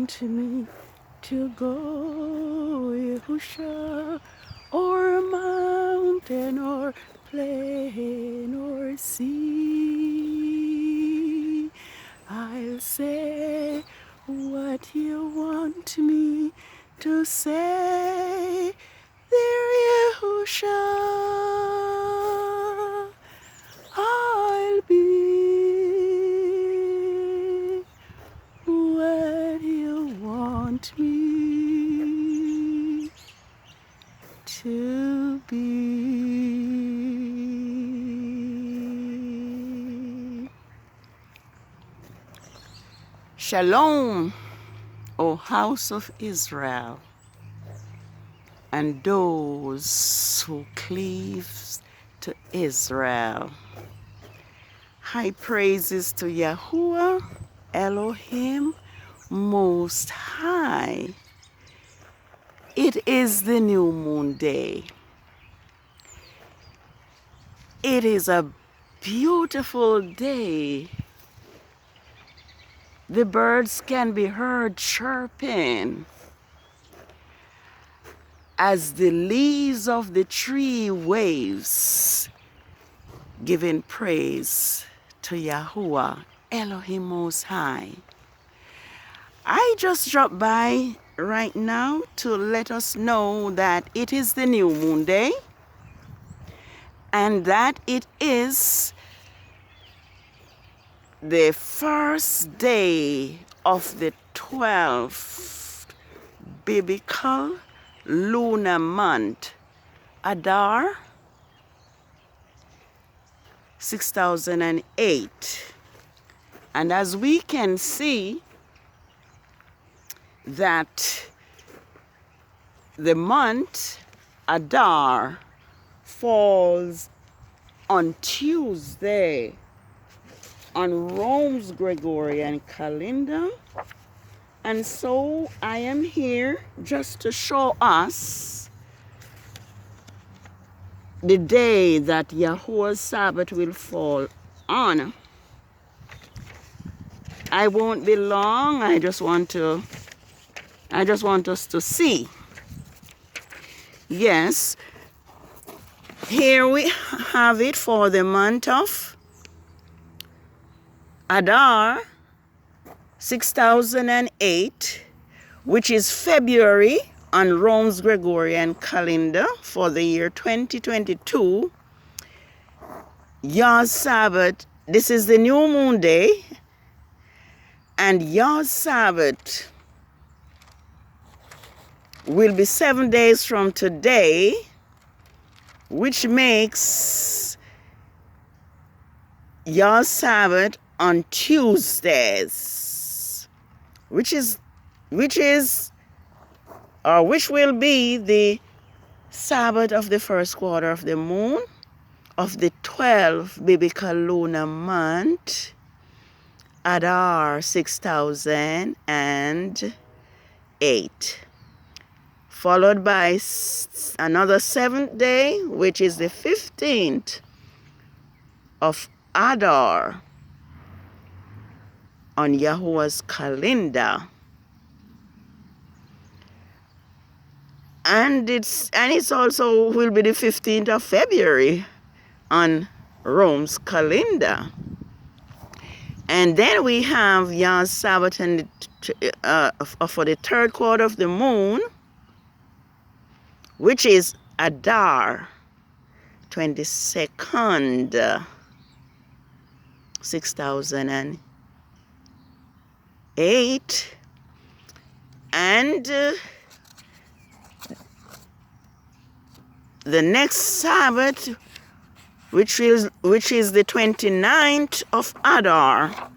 want me to go, Yahusha, or mountain or plain or sea. I'll say what you want me to say, dear Yahusha. I'll be what you want me to be. Shalom, O house of Israel, and those who cleave to Israel. High praises to Yahuwah Elohim Most High. It is the new moon day. It is a beautiful day. The birds can be heard chirping as the leaves of the tree waves, giving praise to Yahuwah Elohim Most High. I just dropped by right now to let us know that it is the new moon day and that it is the first day of the 12th biblical lunar month, ADAR 6008. And as we can see that the month Adar falls on Tuesday on Rome's Gregorian calendar. And so I am here just to show us the day that Yahuwah's Sabbath will fall on. I won't be long. I just want us to see. Yes, here we have it for the month of Adar 6008, which is February on Rome's Gregorian calendar for the year 2022. Yah's Sabbath, this is the new moon day, and Yah's Sabbath will be 7 days from today, which makes Yah's Sabbath on Tuesdays, which will be the Sabbath of the first quarter of the moon of the 12th biblical lunar month, Adar 6008, followed by another 7th day, which is the 15th of Adar on Yahuwah's calendar. And it's also will be the 15th of February on Rome's calendar. And then we have Yah's Sabbath and for the third quarter of the moon, which is Adar 22nd, 6008. And the next Sabbath, which is the 29th of Adar,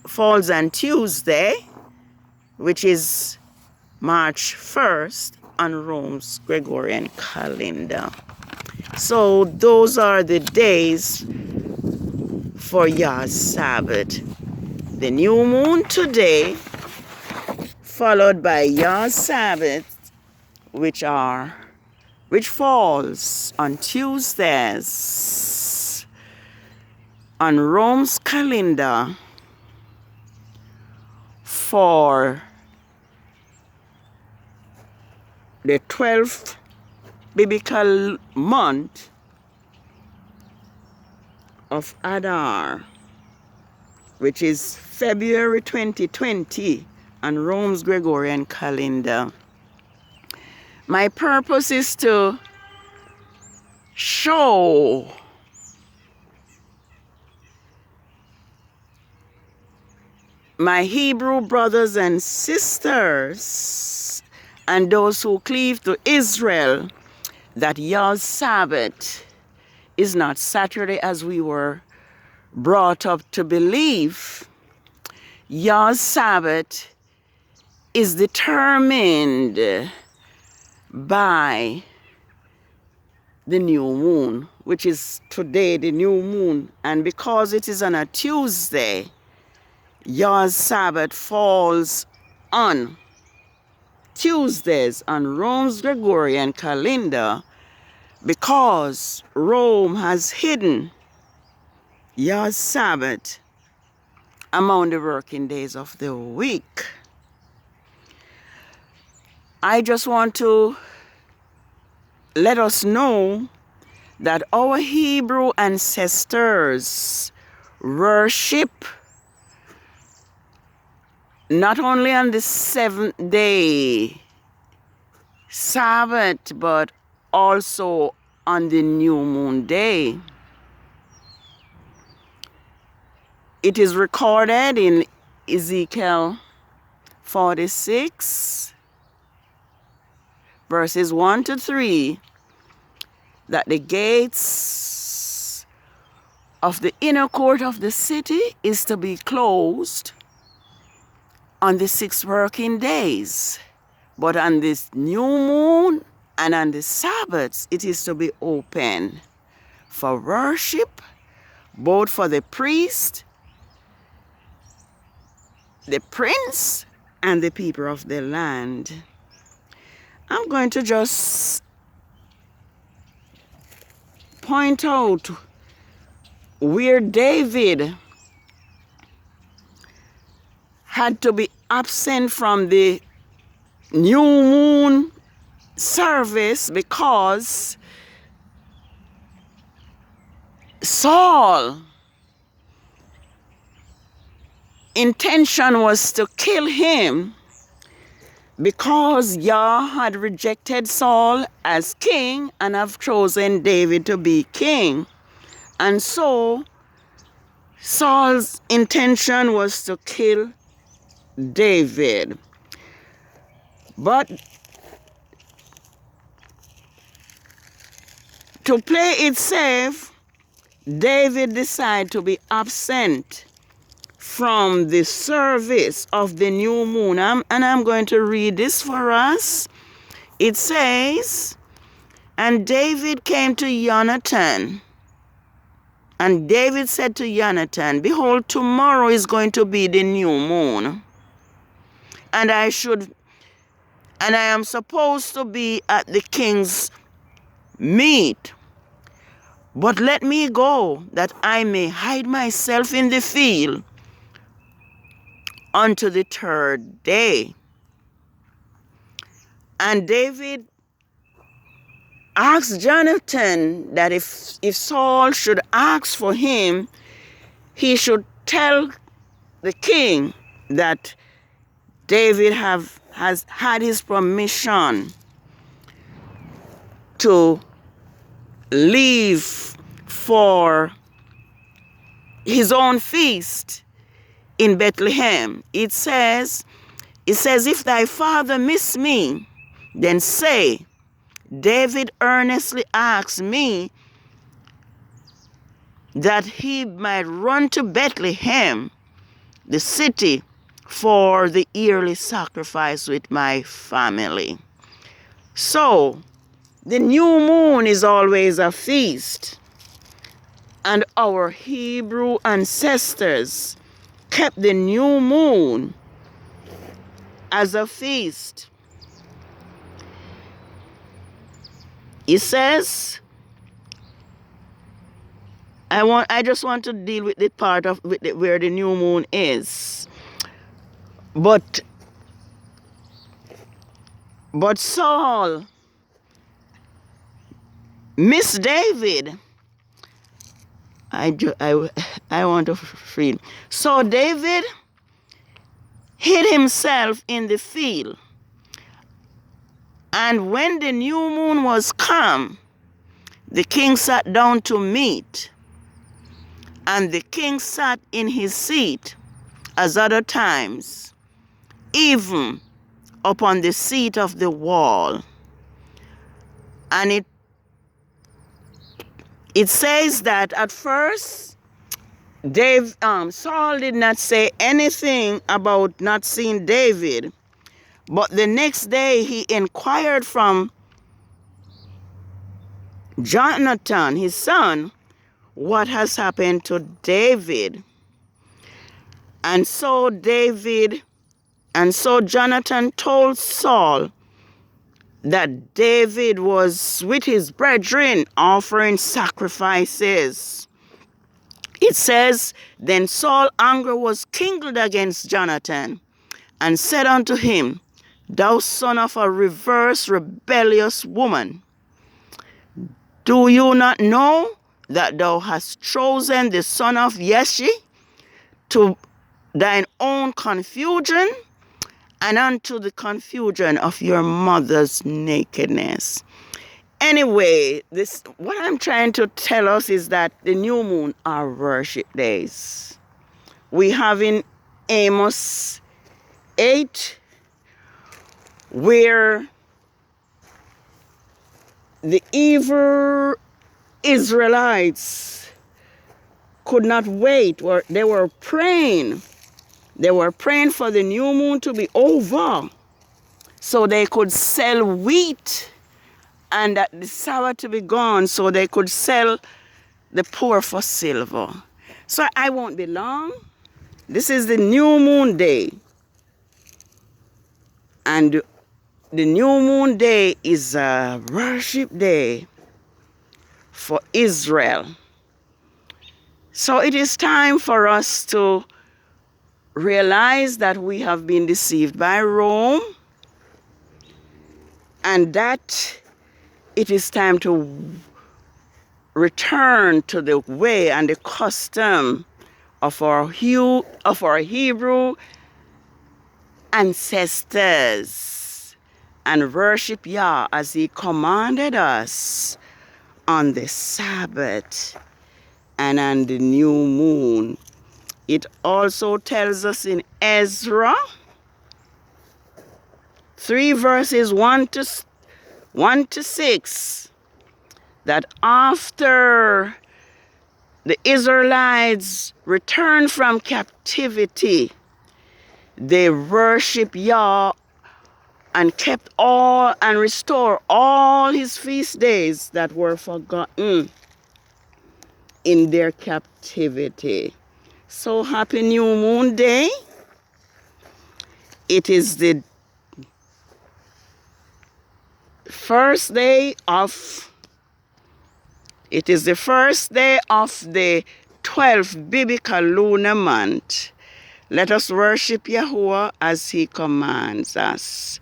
falls on Tuesday, which is March 1st on Rome's Gregorian calendar. So those are the days for Yah's Sabbath. The new moon today, followed by Yah's Sabbath, which falls on Tuesdays on Rome's calendar, for the 12th biblical month of ADAR, which is February 2020 on Rome's Gregorian calendar. My purpose is to show my Hebrew brothers and sisters and those who cleave to Israel that Yah's Sabbath is not Saturday as we were brought up to believe. Yah's Sabbath is determined by the new moon, which is today the new moon. And because it is on a Tuesday, Yah's Sabbath falls on Tuesdays on Rome's Gregorian calendar, because Rome has hidden Yah's Sabbath among the working days of the week. I just want to let us know that our Hebrew ancestors worship not only on the 7th-day Sabbath, but also on the new moon day. It is recorded in Ezekiel 46, verses 1 to 3, that the gates of the inner court of the city is to be closed on the 6 working days. But on this new moon and on the Sabbaths, it is to be open for worship, both for the priest, the prince, and the people of the land. I'm going to just point out where David had to be absent from the new moon service because Saul's intention was to kill him, because Yah had rejected Saul as king and have chosen David to be king. And so Saul's intention was to kill David. But to play it safe, David decided to be absent from the service of the new moon. And I'm going to read this for us. It says, "And David came to Jonathan. And David said to Jonathan, Behold, tomorrow is going to be the new moon. And I am supposed to be at the king's meat. But let me go, that I may hide myself in the field unto the 3rd day. And David asked Jonathan that if Saul should ask for him, he should tell the king that David has had his permission to leave for his own feast in Bethlehem. It says, if thy father miss me, then say, David earnestly asked me that he might run to Bethlehem, the city, for the yearly sacrifice with my family. So, the new moon is always a feast, and our Hebrew ancestors kept the new moon as a feast. It says, I just want to deal with the part of where the new moon is. But Saul missed David. I want to read. So David hid himself in the field. And when the new moon was come, the king sat down to meat. And the king sat in his seat as other times, even upon the seat of the wall. And it says that at first, Saul did not say anything about not seeing David, but the next day he inquired from Jonathan, his son, what has happened to David. And so Jonathan told Saul that David was with his brethren offering sacrifices. It says, then Saul's anger was kindled against Jonathan, and said unto him, thou son of a rebellious woman, do you not know that thou hast chosen the son of Yeshe to thine own confusion, and unto the confusion of your mother's nakedness? Anyway, what I'm trying to tell us is that the new moon are worship days. We have in Amos 8, where the evil Israelites could not wait, or they were praying. They were praying for the new moon to be over so they could sell wheat, and that the Sabbath to be gone so they could sell the poor for silver. So I won't be long. This is the new moon day. And the new moon day is a worship day for Israel. So it is time for us to realize that we have been deceived by Rome, and that it is time to return to the way and the custom of our Hebrew ancestors and worship Yah as He commanded us on the Sabbath and on the new moon. It also tells us in Ezra 3 verses 1 to 6 that after the Israelites returned from captivity, they worship Yah and kept all and restore all His feast days that were forgotten in their captivity. So happy new moon day. It is the first day of the 12th biblical lunar month. Let us worship Yahuwah as He commands us.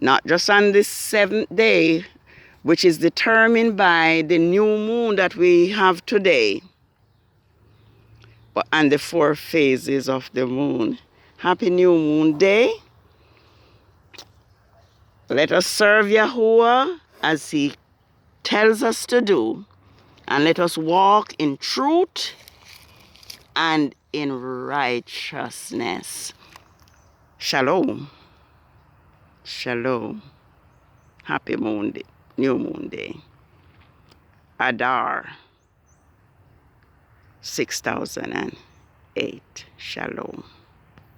Not just on the 7th day, which is determined by the new moon that we have today, but on the 4 phases of the moon. Happy new moon day. Let us serve Yahuwah as He tells us to do. And let us walk in truth and in righteousness. Shalom. Shalom. Happy moon day, new moon day. ADAR 6008. Shalom.